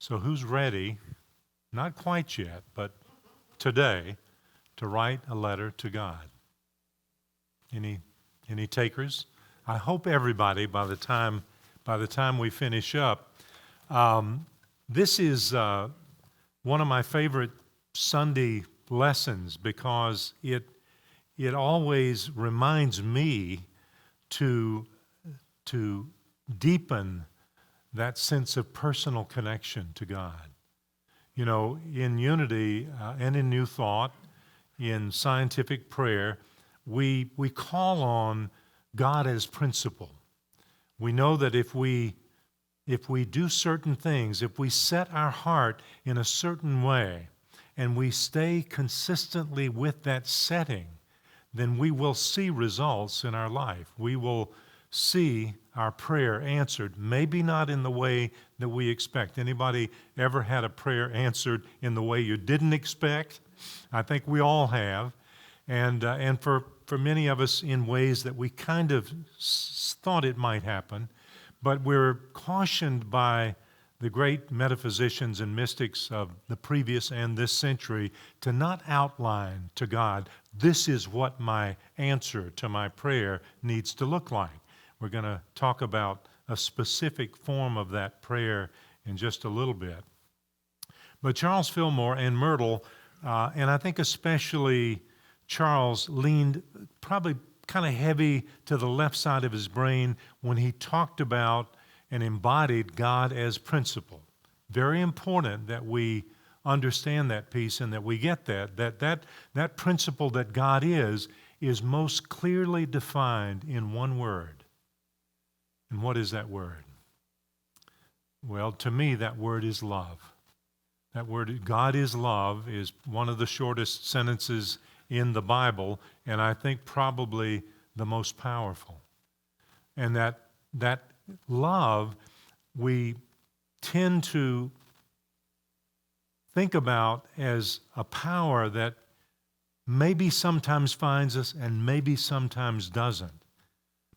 So who's ready, not quite yet, but today, to write a letter to God? Any takers? I hope everybody, by the time we finish up. This is one of my favorite Sunday lessons because it always reminds me to deepen that sense of personal connection to God. You know, in unity and in New Thought, in scientific prayer, we call on God as principle. We know that if we do certain things, if we set our heart in a certain way, and we stay consistently with that setting, then we will see results in our life. We will see our prayer answered, maybe not in the way that we expect. Anybody ever had a prayer answered in the way you didn't expect? I think we all have. And for many of us in ways that we kind of thought it might happen, but we're cautioned by the great metaphysicians and mystics of the previous and this century to not outline to God, this is what my answer to my prayer needs to look like. We're going to talk about a specific form of that prayer in just a little bit. But Charles Fillmore and Myrtle, and I think especially Charles, leaned probably kind of heavy to the left side of his brain when he talked about and embodied God as principle. Very important that we understand that piece and that we get that principle that God is most clearly defined in one word. And what is that word? Well, to me, that word is love. That word, God is love, is one of the shortest sentences in the Bible, and I think probably the most powerful. And that love, we tend to think about as a power that maybe sometimes finds us and maybe sometimes doesn't.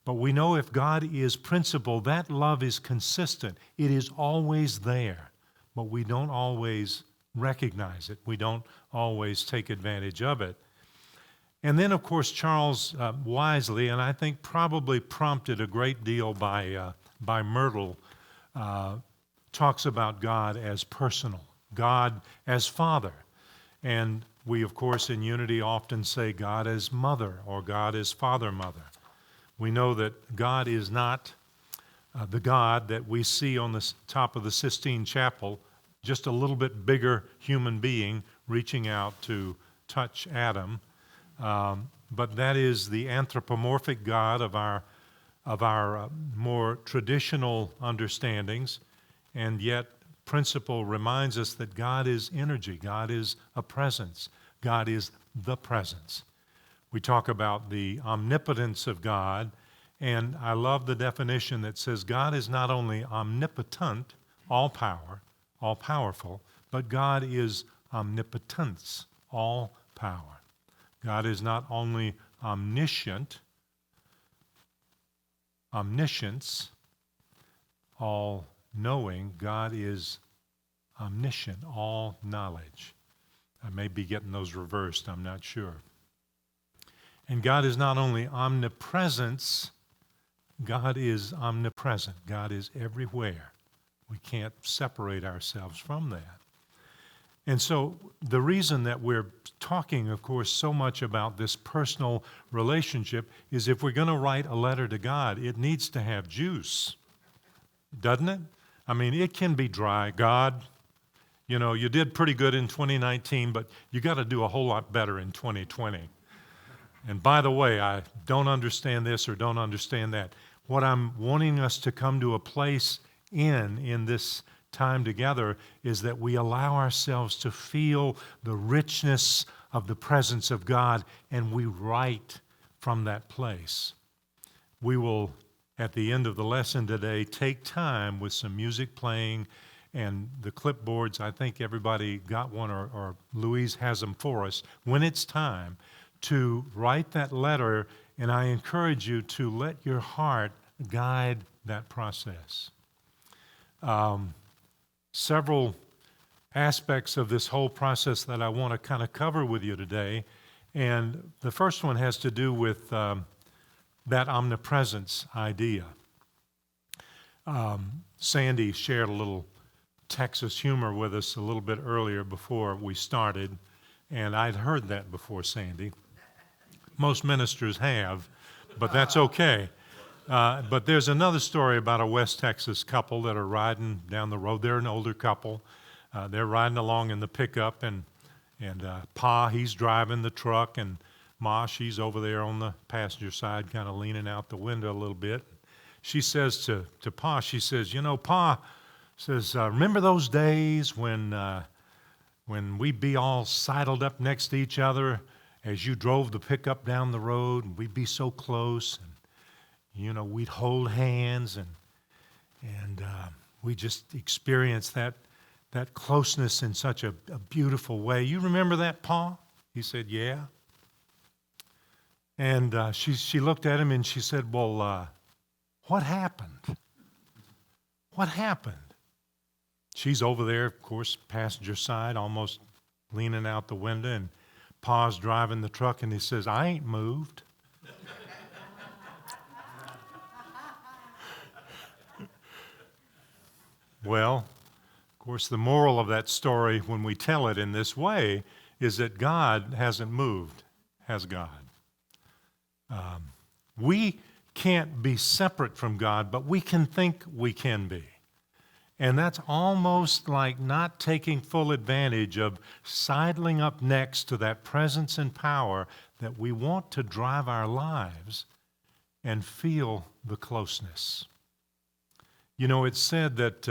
But we know if God is principle, that love is consistent. It is always there, but we don't always recognize it. We don't always take advantage of it. And then, of course, Charles wisely, and I think probably prompted a great deal by Myrtle, talks about God as personal, God as Father. And we, of course, in unity often say God as Mother or God as Father, Mother. We know that God is not the God that we see on the top of the Sistine Chapel, just a little bit bigger human being reaching out to touch Adam. But that is the anthropomorphic God of our more traditional understandings, and yet principle reminds us that God is energy, God is a presence, God is the presence. We talk about the omnipotence of God, and I love the definition that says God is not only omnipotent, all power, all powerful, but God is omnipotence, all power. God is not only omniscience, all knowing. God is omniscient, all knowledge. I may be getting those reversed, I'm not sure. And God is not only omnipresence, God is omnipresent. God is everywhere. We can't separate ourselves from that. And so the reason that we're talking, of course, so much about this personal relationship is if we're going to write a letter to God, it needs to have juice, doesn't it? I mean, it can be dry. God, you know, you did pretty good in 2019, but you got to do a whole lot better in 2020. And by the way, I don't understand this or don't understand that. What I'm wanting us to come to a place in this time together is that we allow ourselves to feel the richness of the presence of God, and we write from that place. We will, at the end of the lesson today, take time with some music playing and the clipboards. I think everybody got one, or Louise has them for us. When it's time to write that letter, and I encourage you to let your heart guide that process. several aspects of this whole process that I want to kind of cover with you today. And the first one has to do with that omnipresence idea. Sandy shared a little Texas humor with us a little bit earlier before we started, and I'd heard that before, Sandy. Most ministers have, but that's okay. But there's another story about a West Texas couple that are riding down the road. They're an older couple. They're riding along in the pickup, and Pa, he's driving the truck, and Ma, she's over there on the passenger side, kind of leaning out the window a little bit. She says to Pa, she says, Pa, says, remember those days when we'd be all sidled up next to each other as you drove the pickup down the road, and we'd be so close, and we'd hold hands, and we just experienced that closeness in such a beautiful way. You remember that, Pa? He said, yeah. And she looked at him and she said, well, what happened? What happened? She's over there, of course, passenger side, almost leaning out the window, and Pa's driving the truck, and he says, I ain't moved. Well, of course, the moral of that story, when we tell it in this way, is that God hasn't moved, has God. We can't be separate from God, but we can think we can be. And that's almost like not taking full advantage of sidling up next to that presence and power that we want to drive our lives and feel the closeness. It's said that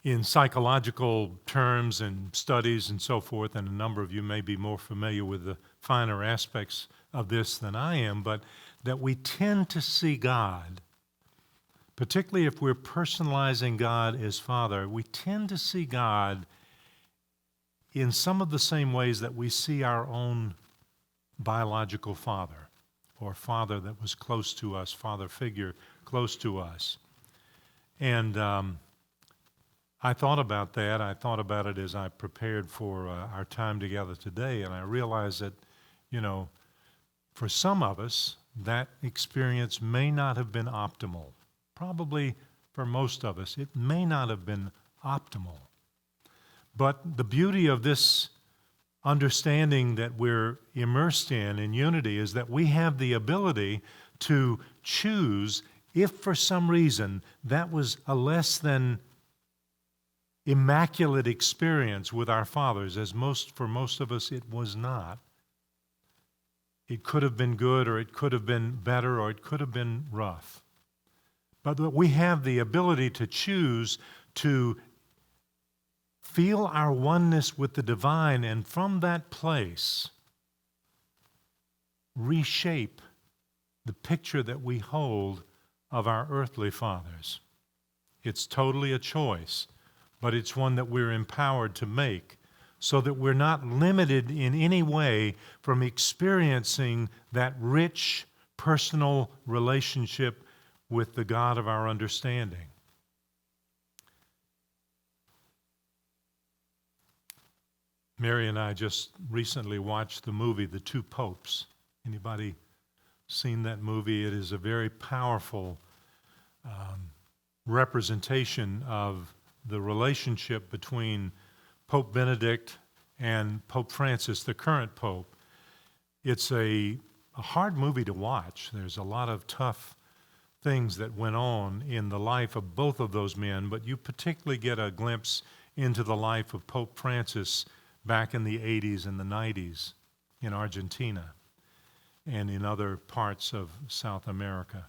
in psychological terms and studies and so forth, and a number of you may be more familiar with the finer aspects of this than I am, but that we tend to see God, particularly if we're personalizing God as Father, we tend to see God in some of the same ways that we see our own biological father, or father that was close to us, father figure close to us. And I thought about that. I thought about it as I prepared for our time together today, and I realized that, for some of us, that experience may not have been optimal. Probably for most of us, it may not have been optimal. But the beauty of this understanding that we're immersed in unity, is that we have the ability to choose if for some reason that was a less than immaculate experience with our fathers, as for most of us it was not. It could have been good, or it could have been better, or it could have been rough. But we have the ability to choose to feel our oneness with the divine, and from that place reshape the picture that we hold of our earthly fathers. It's totally a choice, but it's one that we're empowered to make, so that we're not limited in any way from experiencing that rich personal relationship with the God of our understanding. Mary and I just recently watched the movie The Two Popes. Anybody seen that movie? It is a very powerful representation of the relationship between Pope Benedict and Pope Francis, the current Pope. It's a hard movie to watch. There's a lot of tough things that went on in the life of both of those men, but you particularly get a glimpse into the life of Pope Francis back in the 80s and the 90s in Argentina and in other parts of South America.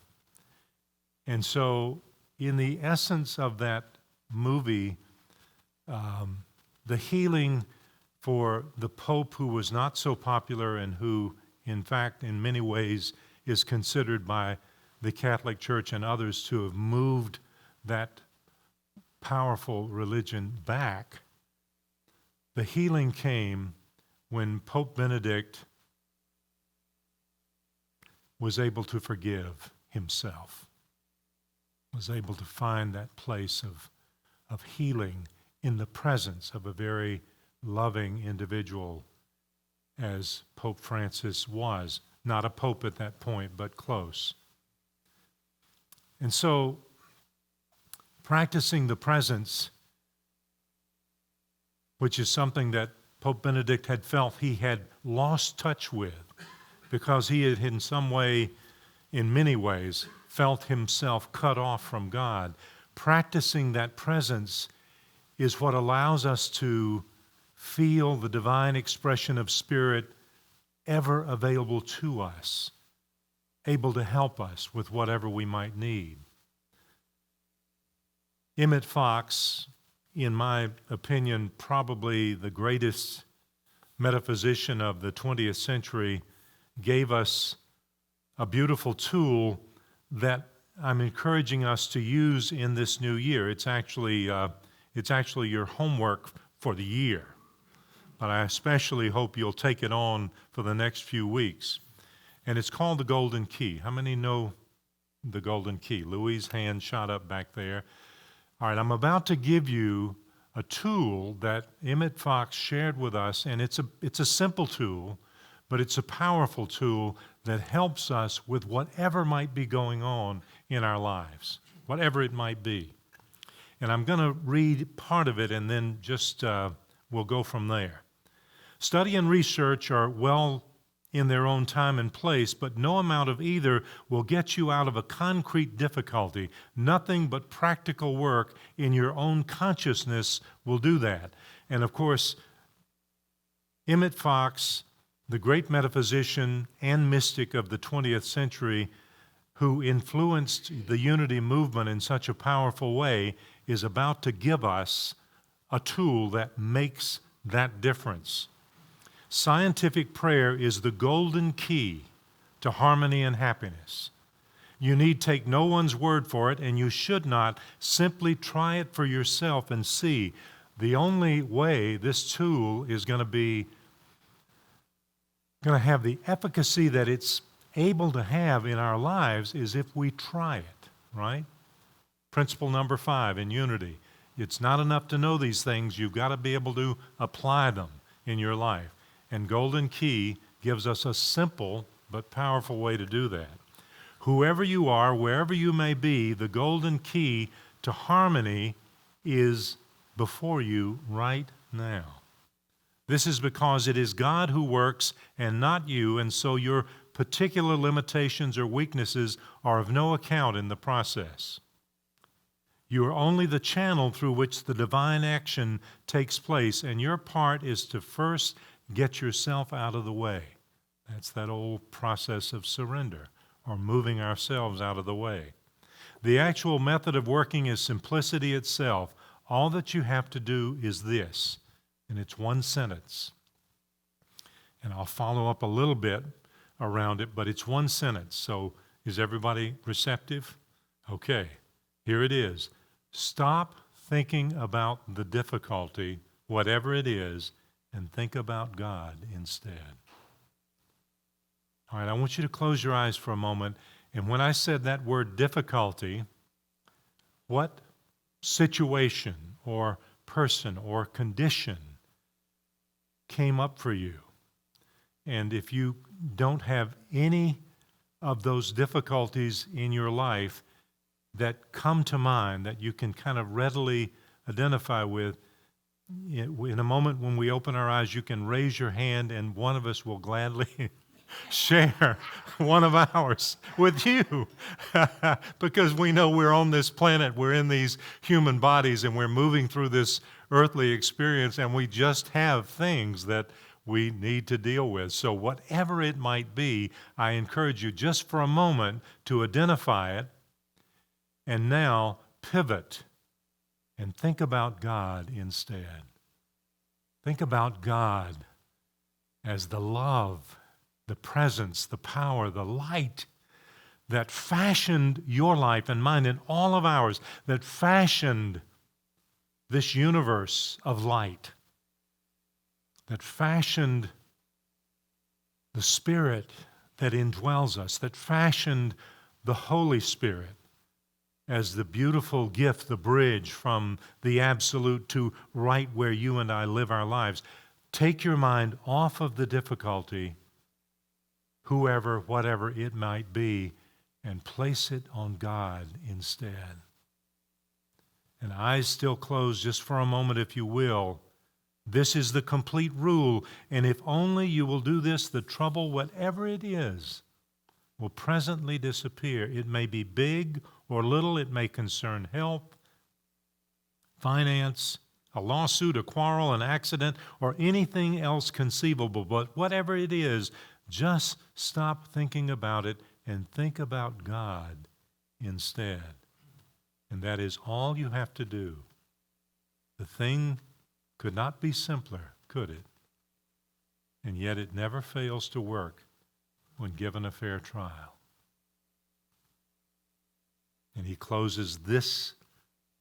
And so, in the essence of that movie, the healing for the Pope who was not so popular and who, in fact, in many ways is considered by the Catholic Church and others to have moved that powerful religion back, the healing came when Pope Benedict was able to forgive himself, was able to find that place of of healing in the presence of a very loving individual, as Pope Francis was. Not a pope at that point, but close. And so, practicing the presence, which is something that Pope Benedict had felt he had lost touch with, because he had in some way, in many ways, felt himself cut off from God. Practicing that presence is what allows us to feel the divine expression of Spirit ever available to us, able to help us with whatever we might need. Emmett Fox, in my opinion, probably the greatest metaphysician of the 20th century, gave us a beautiful tool that I'm encouraging us to use in this new year. It's actually your homework for the year, but I especially hope you'll take it on for the next few weeks. And it's called the Golden Key. How many know the Golden Key? Louis' hand shot up back there. All right, I'm about to give you a tool that Emmett Fox shared with us, and it's a simple tool, but it's a powerful tool that helps us with whatever might be going on in our lives, whatever it might be. And I'm going to read part of it, and then just we'll go from there. Study and research are well in their own time and place, but no amount of either will get you out of a concrete difficulty. Nothing but practical work in your own consciousness will do that. And of course, Emmett Fox, the great metaphysician and mystic of the 20th century, who influenced the unity movement in such a powerful way, is about to give us a tool that makes that difference. Scientific prayer is the golden key to harmony and happiness. You need take no one's word for it, and you should not. Simply try it for yourself and see. The only way this tool is going to have the efficacy that it's able to have in our lives is if we try it, right? Principle number 5 in unity. It's not enough to know these things. You've got to be able to apply them in your life. And Golden Key gives us a simple but powerful way to do that. Whoever you are, wherever you may be, the golden key to harmony is before you right now. This is because it is God who works and not you, and so your particular limitations or weaknesses are of no account in the process. You are only the channel through which the divine action takes place, and your part is to first get yourself out of the way. That's that old process of surrender, or moving ourselves out of the way. The actual method of working is simplicity itself. All that you have to do is this, and it's one sentence. And I'll follow up a little bit around it, but it's one sentence. So is everybody receptive? Okay, here it is. Stop thinking about the difficulty, whatever it is, and think about God instead. All right, I want you to close your eyes for a moment. And when I said that word difficulty, what situation or person or condition came up for you? And if you don't have any of those difficulties in your life that come to mind, that you can kind of readily identify with, in a moment when we open our eyes, you can raise your hand and one of us will gladly share one of ours with you because we know we're on this planet, we're in these human bodies, and we're moving through this earthly experience, and we just have things that we need to deal with. So whatever it might be, I encourage you just for a moment to identify it and now pivot and think about God instead. Think about God as the love, the presence, the power, the light that fashioned your life and mine and all of ours, that fashioned this universe of light, that fashioned the Spirit that indwells us, that fashioned the Holy Spirit as the beautiful gift, the bridge from the absolute to right where you and I live our lives. Take your mind off of the difficulty, whoever, whatever it might be, and place it on God instead. And eyes still closed just for a moment, if you will. This is the complete rule, and if only you will do this, the trouble, whatever it is, will presently disappear. It may be big or little. It may concern health, finance, a lawsuit, a quarrel, an accident, or anything else conceivable. But whatever it is, just stop thinking about it and think about God instead. And that is all you have to do. The thing could not be simpler, could it? And yet it never fails to work when given a fair trial. And he closes this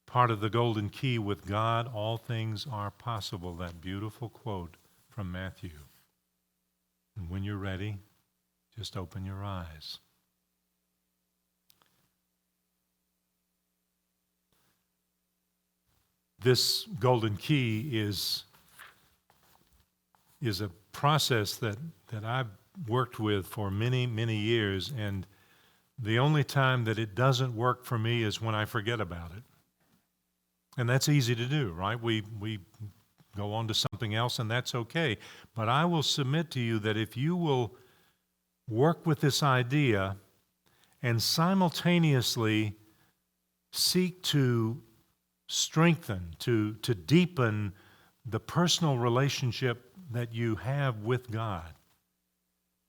part of the golden key with God, all things are possible, that beautiful quote from Matthew. And when you're ready, just open your eyes. This golden key is a process that I've worked with for many, many years, and the only time that it doesn't work for me is when I forget about it. And that's easy to do, right? We go on to something else, and that's okay. But I will submit to you that if you will work with this idea and simultaneously seek to strengthen, to deepen the personal relationship that you have with God.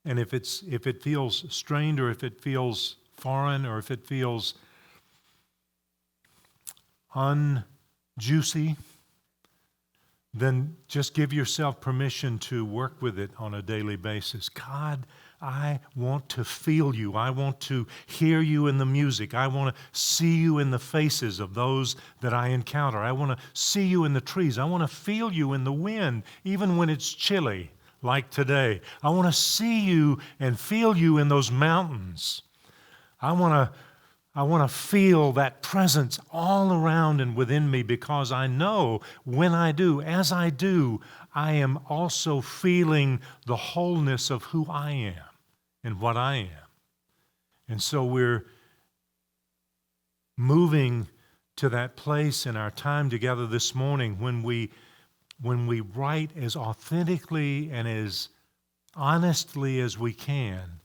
And if it feels strained, or if it feels foreign, or if it feels unjuicy, then just give yourself permission to work with it on a daily basis. God, I want to feel you. I want to hear you in the music. I want to see you in the faces of those that I encounter. I want to see you in the trees. I want to feel you in the wind, even when it's chilly, like today. I want to see you and feel you in those mountains. I want to feel that presence all around and within me, because I know when I do, as I do, I am also feeling the wholeness of who I am and what I am. And so we're moving to that place in our time together this morning when we write as authentically and as honestly as we can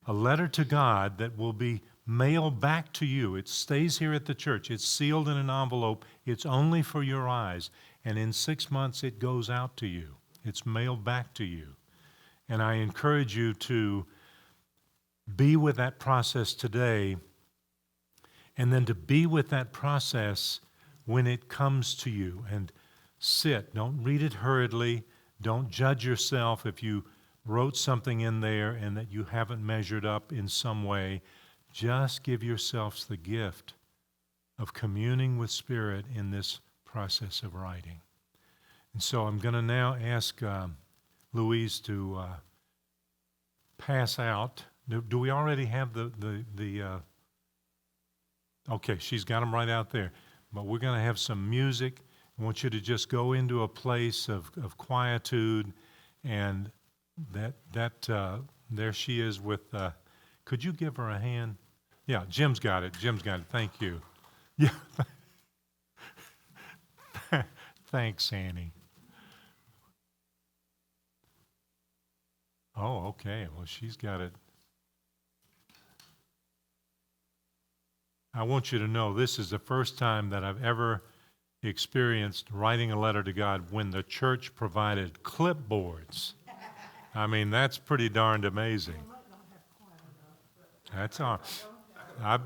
a letter to God that will be mailed back to you. It stays here at the church. It's sealed in an envelope. It's only for your eyes. And in 6 months, it goes out to you. It's mailed back to you. And I encourage you to be with that process today, and then to be with that process when it comes to you. And sit. Don't read it hurriedly. Don't judge yourself if you wrote something in there and that you haven't measured up in some way. Just give yourselves the gift of communing with Spirit in this process of writing. And so I'm going to now ask Louise to pass out. Do we already have the okay, she's got them right out there. But we're going to have some music. I want you to just go into a place of quietude, and there she is with, could you give her a hand? Yeah, Jim's got it. Thank you. Yeah. Thanks, Annie. Oh, okay. Well, she's got it. I want you to know this is the first time that I've ever experienced writing a letter to God when the church provided clipboards. I mean, that's pretty darned amazing. That's all. I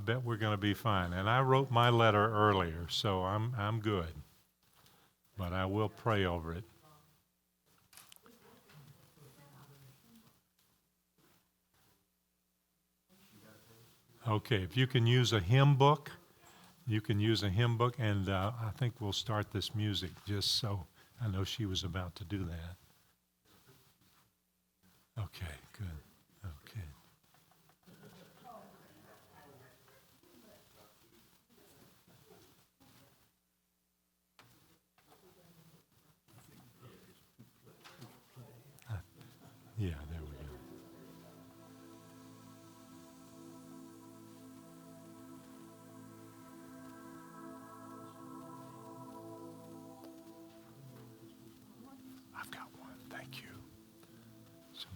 bet we're going to be fine. And I wrote my letter earlier, so I'm good. But I will pray over it. Okay, if you can use a hymn book, and I think we'll start this music just so I know she was about to do that. Okay, good. Okay.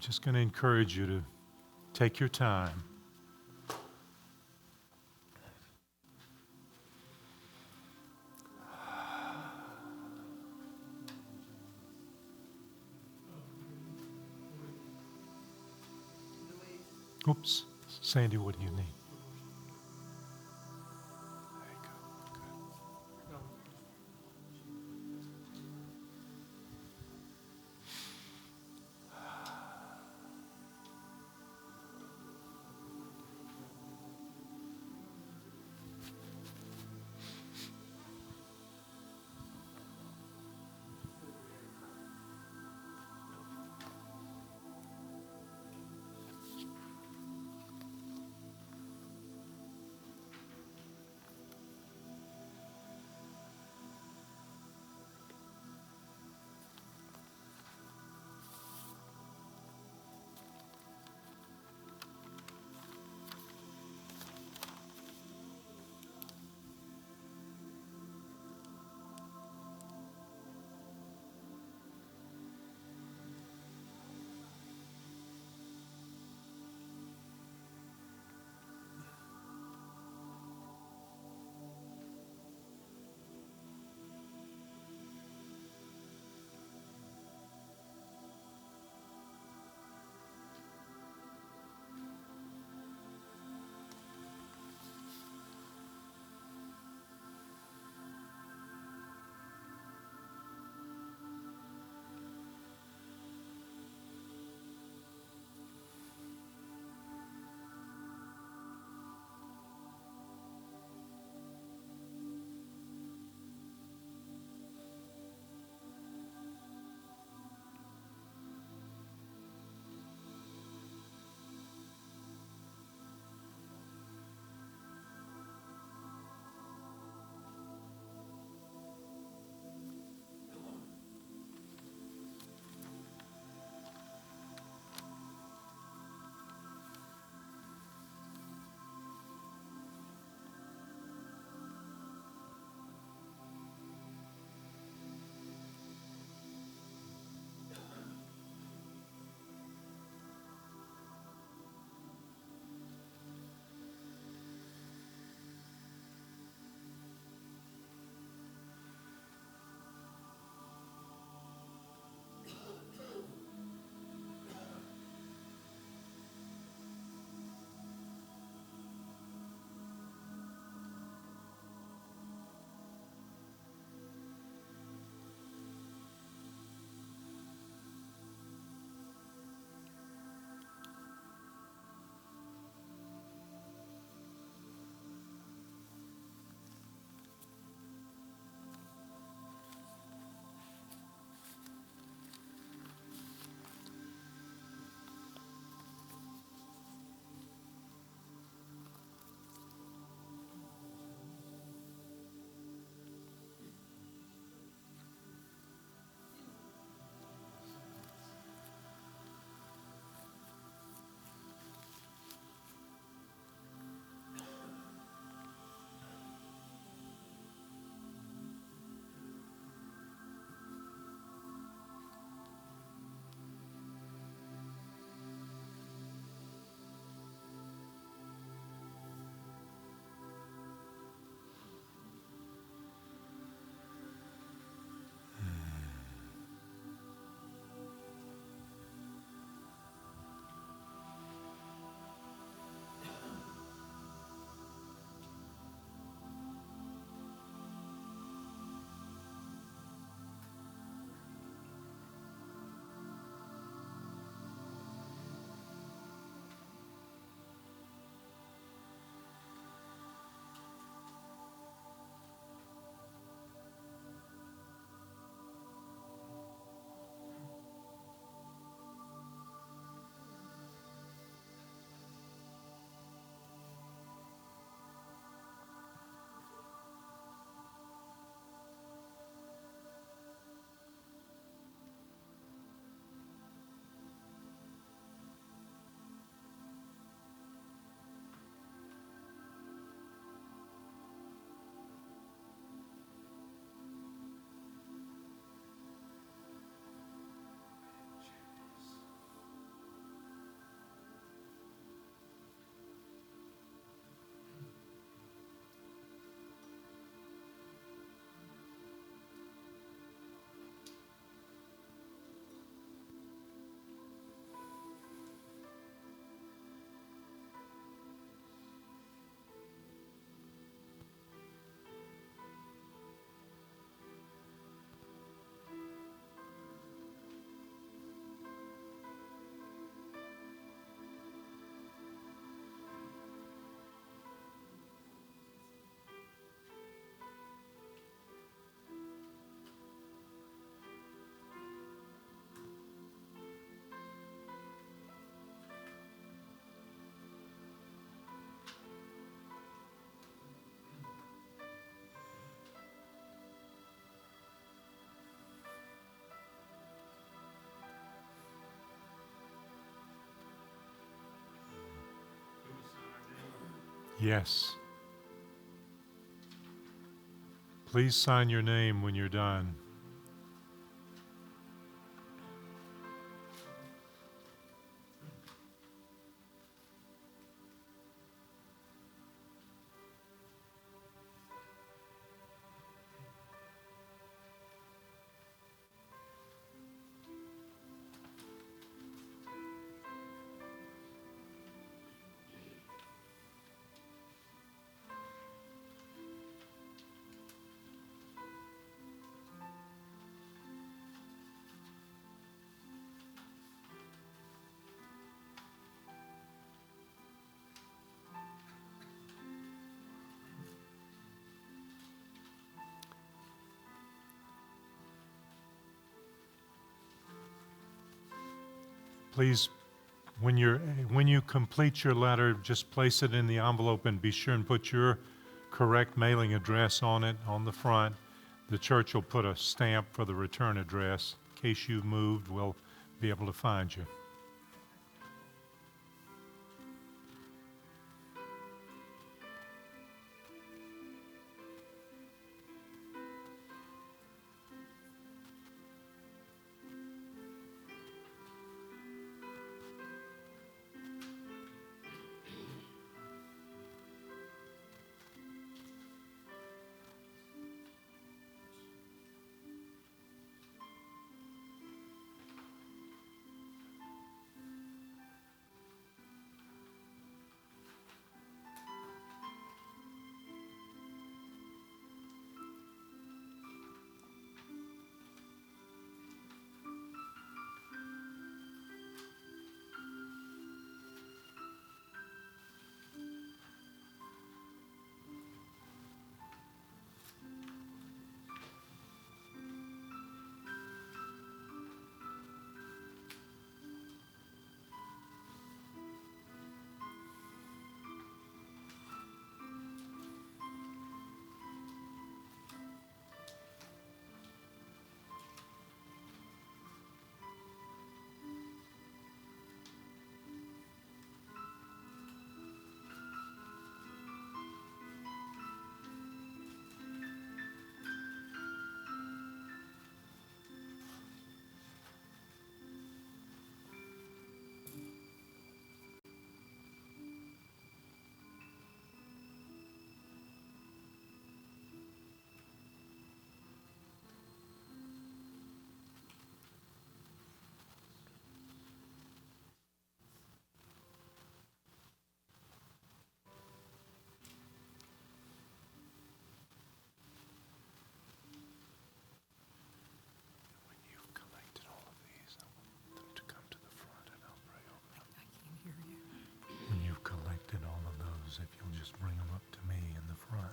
just going to encourage you to take your time. Oops. Sandy, what do you need? There you go. Good. Yes. Please sign your name when you're done. Please, when you complete your letter, just place it in the envelope and be sure and put your correct mailing address on it on the front. The church will put a stamp for the return address. In case you've moved, we'll be able to find you. When you've collected all of those, if you'll just bring them up to me in the front.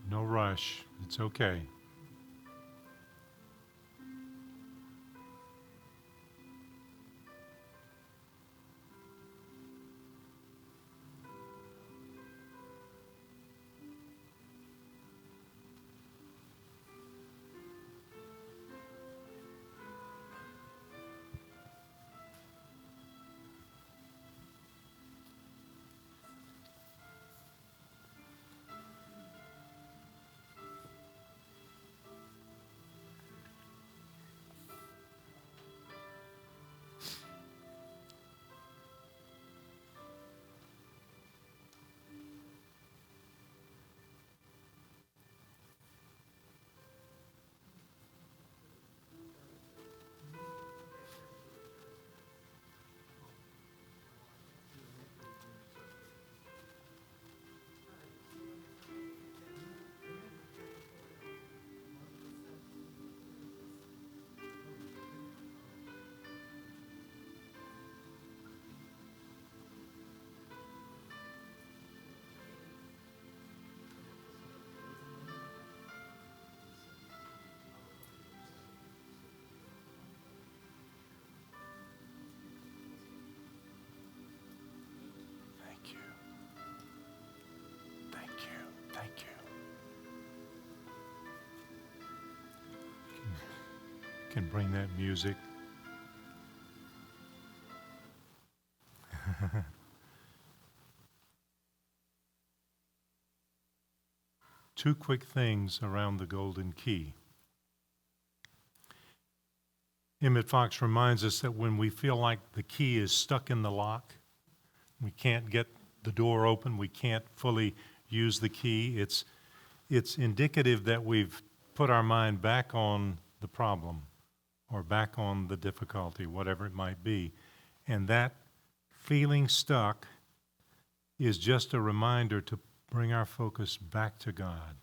No rush. It's okay. can bring that music. Two quick things around the golden key. Emmett Fox reminds us that when we feel like the key is stuck in the lock, we can't get the door open, we can't fully use the key, it's indicative that we've put our mind back on the problem or back on the difficulty, whatever it might be. And that feeling stuck is just a reminder to bring our focus back to God,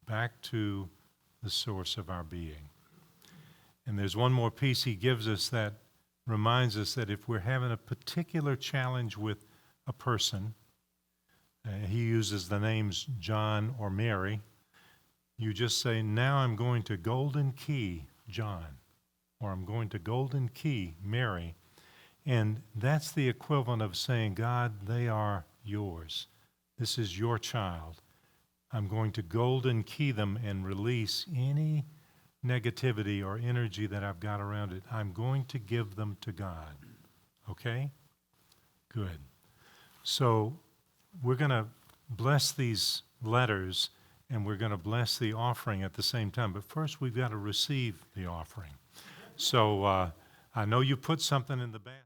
back to the source of our being. And there's one more piece he gives us that reminds us that if we're having a particular challenge with a person, he uses the names John or Mary, you just say, now I'm going to golden key John, or I'm going to golden key Mary. And that's the equivalent of saying, God, they are yours. This is your child. I'm going to golden key them and release any negativity or energy that I've got around it. I'm going to give them to God. Okay? Good. So we're going to bless these letters and we're going to bless the offering at the same time. But first we've got to receive the offering. So I know you put something in the basket.